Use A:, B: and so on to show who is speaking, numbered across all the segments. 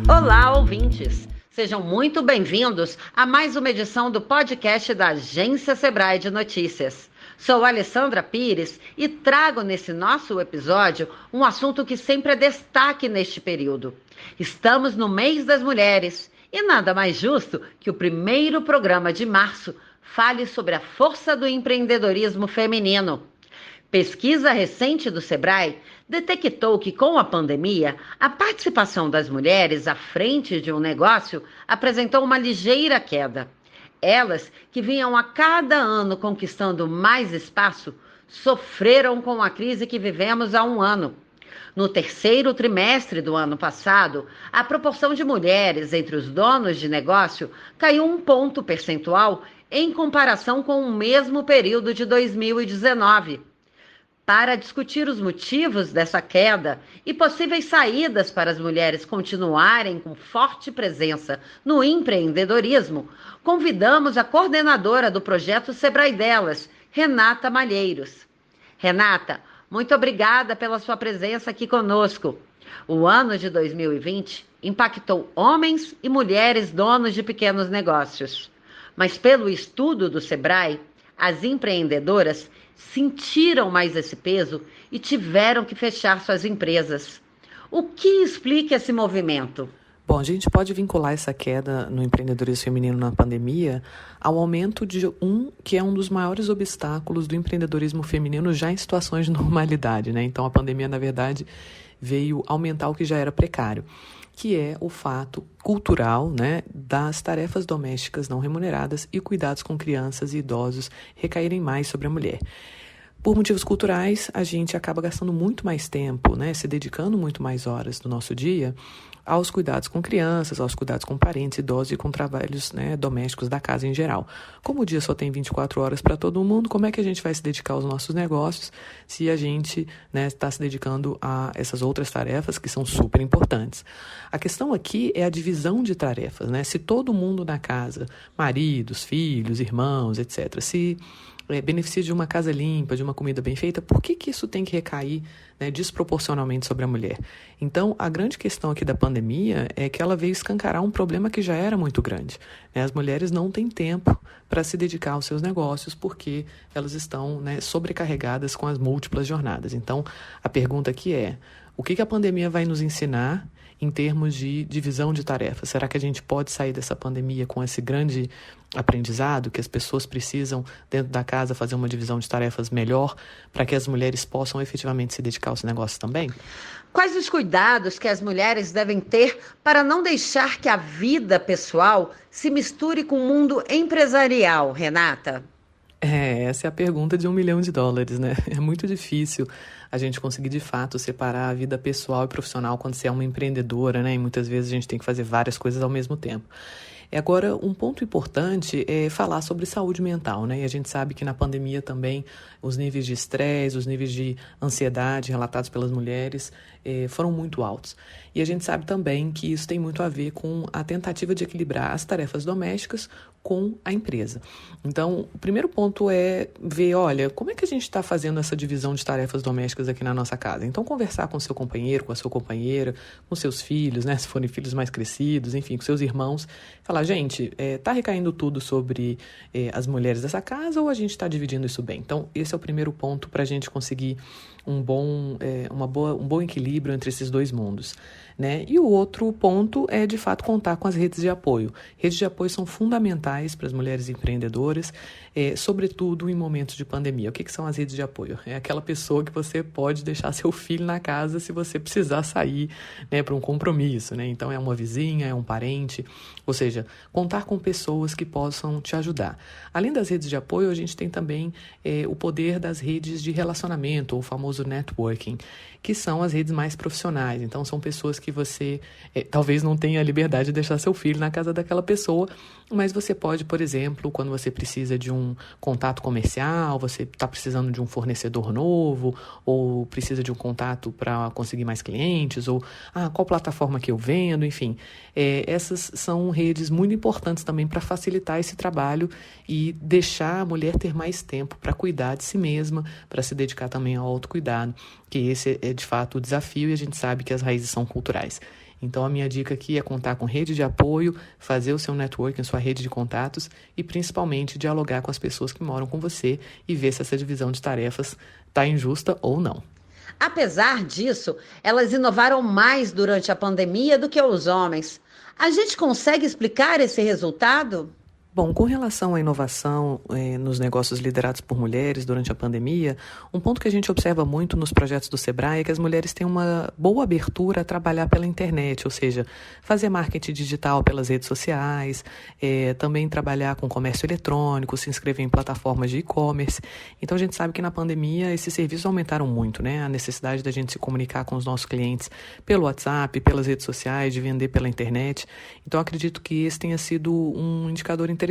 A: Olá, ouvintes! Sejam muito bem-vindos a mais uma edição do podcast da Agência Sebrae de Notícias. Sou Alessandra Pires e trago nesse nosso episódio um assunto que sempre é destaque neste período. Estamos no mês das mulheres e nada mais justo que o primeiro programa de março fale sobre a força do empreendedorismo feminino. Pesquisa recente do Sebrae detectou que, com a pandemia, a participação das mulheres à frente de um negócio apresentou uma ligeira queda. Elas, que vinham a cada ano conquistando mais espaço, sofreram com a crise que vivemos há um ano. No terceiro trimestre do ano passado, a proporção de mulheres entre os donos de negócio caiu 1 ponto percentual em comparação com o mesmo período de 2019. Para discutir os motivos dessa queda e possíveis saídas para as mulheres continuarem com forte presença no empreendedorismo, convidamos a coordenadora do projeto Sebrae Delas, Renata Malheiros. Renata, muito obrigada pela sua presença aqui conosco. O ano de 2020 impactou homens e mulheres donos de pequenos negócios. Mas pelo estudo do Sebrae, as empreendedoras sentiram mais esse peso e tiveram que fechar suas empresas. O que explica esse movimento?
B: Bom, a gente pode vincular essa queda no empreendedorismo feminino na pandemia ao aumento de que é um dos maiores obstáculos do empreendedorismo feminino já em situações de normalidade, né? Então, a pandemia, na verdade, veio aumentar o que já era precário, que é o fato cultural, né, das tarefas domésticas não remuneradas e cuidados com crianças e idosos recaírem mais sobre a mulher. Por motivos culturais, a gente acaba gastando muito mais tempo, né, se dedicando muito mais horas do nosso dia aos cuidados com crianças, aos cuidados com parentes, idosos e com trabalhos, né, domésticos da casa em geral. Como o dia só tem 24 horas para todo mundo, como é que a gente vai se dedicar aos nossos negócios se a gente, né, está se dedicando a essas outras tarefas que são super importantes? A questão aqui é a divisão de tarefas, né? Se todo mundo na casa, maridos, filhos, irmãos, etc., se beneficia de uma casa limpa, de uma comida bem feita, por que isso tem que recair, né, desproporcionalmente sobre a mulher? Então, a grande questão aqui da pandemia é que ela veio escancarar um problema que já era muito grande, né? As mulheres não têm tempo para se dedicar aos seus negócios porque elas estão, né, sobrecarregadas com as múltiplas jornadas. Então, a pergunta aqui é: o que a pandemia vai nos ensinar em termos de divisão de tarefas? Será que a gente pode sair dessa pandemia com esse grande aprendizado, que as pessoas precisam, dentro da casa, fazer uma divisão de tarefas melhor para que as mulheres possam efetivamente se dedicar aos negócios também?
A: Quais os cuidados que as mulheres devem ter para não deixar que a vida pessoal se misture com o mundo empresarial, Renata?
B: Essa é a pergunta de $1 milhão, né? É muito difícil a gente conseguir, de fato, separar a vida pessoal e profissional quando você é uma empreendedora, né? E muitas vezes a gente tem que fazer várias coisas ao mesmo tempo. Agora, um ponto importante é falar sobre saúde mental, né? E a gente sabe que na pandemia também os níveis de estresse, os níveis de ansiedade relatados pelas mulheres foram muito altos. E a gente sabe também que isso tem muito a ver com a tentativa de equilibrar as tarefas domésticas com a empresa. Então, o primeiro ponto é ver, olha, como é que a gente está fazendo essa divisão de tarefas domésticas aqui na nossa casa? Então, conversar com seu companheiro, com a sua companheira, com seus filhos, né? Se forem filhos mais crescidos, enfim, com seus irmãos. Falar, gente, está recaindo tudo sobre as mulheres dessa casa ou a gente está dividindo isso bem? Então, esse é o primeiro ponto para a gente conseguir um bom equilíbrio entre esses dois mundos, né? E o outro ponto é, de fato, contar com as redes de apoio. Redes de apoio são fundamentais para as mulheres empreendedoras, sobretudo em momentos de pandemia. O que são as redes de apoio? É aquela pessoa que você pode deixar seu filho na casa se você precisar sair, né, para um compromisso, né? Então, é uma vizinha, é um parente, ou seja, contar com pessoas que possam te ajudar. Além das redes de apoio, a gente tem também o poder das redes de relacionamento, ou o famoso networking, que são as redes mais profissionais. Então, são pessoas que você talvez não tenha a liberdade de deixar seu filho na casa daquela pessoa, mas você pode, por exemplo, quando você precisa de um contato comercial, você está precisando de um fornecedor novo, ou precisa de um contato para conseguir mais clientes, ou qual plataforma que eu vendo, enfim. Essas são redes muito importantes também para facilitar esse trabalho e deixar a mulher ter mais tempo para cuidar de si mesma, para se dedicar também ao autocuidado, que esse é de fato o desafio e a gente sabe que as raízes são culturais. Então, a minha dica aqui é contar com rede de apoio, fazer o seu networking, sua rede de contatos e, principalmente, dialogar com as pessoas que moram com você e ver se essa divisão de tarefas está injusta ou não.
A: Apesar disso, elas inovaram mais durante a pandemia do que os homens. A gente consegue explicar esse resultado?
B: Bom, com relação à inovação nos negócios liderados por mulheres durante a pandemia, um ponto que a gente observa muito nos projetos do Sebrae é que as mulheres têm uma boa abertura a trabalhar pela internet, ou seja, fazer marketing digital pelas redes sociais, também trabalhar com comércio eletrônico, se inscrever em plataformas de e-commerce. Então, a gente sabe que na pandemia esses serviços aumentaram muito, né? A necessidade da gente se comunicar com os nossos clientes pelo WhatsApp, pelas redes sociais, de vender pela internet. Então, acredito que esse tenha sido um indicador interessante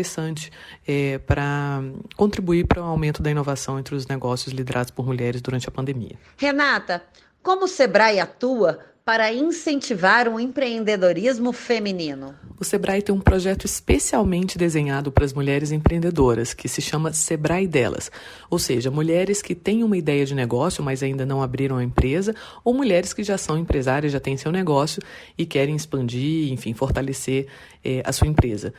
B: para contribuir para o aumento da inovação entre os negócios liderados por mulheres durante a pandemia.
A: Renata, como o Sebrae atua para incentivar o empreendedorismo feminino?
B: O Sebrae tem um projeto especialmente desenhado para as mulheres empreendedoras, que se chama Sebrae Delas, ou seja, mulheres que têm uma ideia de negócio, mas ainda não abriram a empresa, ou mulheres que já são empresárias, já têm seu negócio e querem expandir, enfim, fortalecer a sua empresa.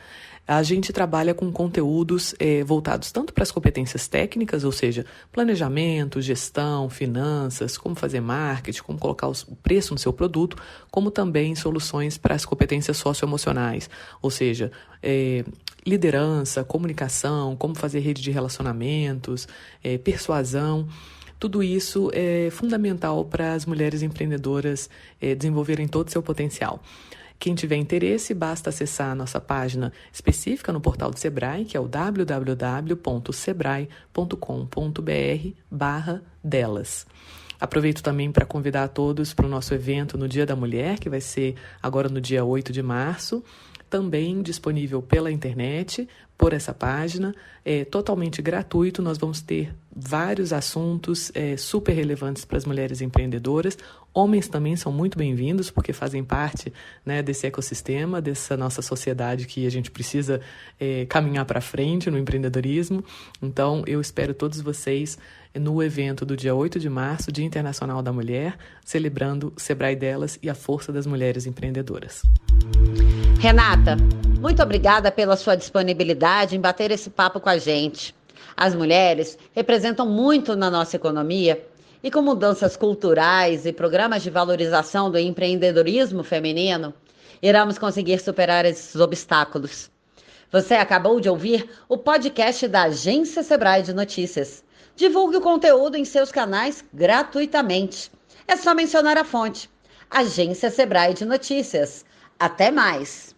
B: A gente trabalha com conteúdos voltados tanto para as competências técnicas, ou seja, planejamento, gestão, finanças, como fazer marketing, como colocar o preço no seu produto, como também soluções para as competências socioemocionais, ou seja, liderança, comunicação, como fazer rede de relacionamentos, persuasão. Tudo isso é fundamental para as mulheres empreendedoras desenvolverem todo o seu potencial. Quem tiver interesse, basta acessar a nossa página específica no portal do Sebrae, que é o www.sebrae.com.br/delas. Aproveito também para convidar a todos para o nosso evento no Dia da Mulher, que vai ser agora no dia 8 de março, também disponível pela internet, por essa página, totalmente gratuito. Nós vamos ter vários assuntos super relevantes para as mulheres empreendedoras. Homens também são muito bem-vindos, porque fazem parte, né, desse ecossistema, dessa nossa sociedade que a gente precisa caminhar para frente no empreendedorismo. Então, eu espero todos vocês no evento do dia 8 de março, Dia Internacional da Mulher, celebrando o Sebrae Delas e a força das mulheres empreendedoras.
A: Renata, muito obrigada pela sua disponibilidade em bater esse papo com a gente. As mulheres representam muito na nossa economia e com mudanças culturais e programas de valorização do empreendedorismo feminino, iremos conseguir superar esses obstáculos. Você acabou de ouvir o podcast da Agência Sebrae de Notícias. Divulgue o conteúdo em seus canais gratuitamente. É só mencionar a fonte. Agência Sebrae de Notícias. Até mais!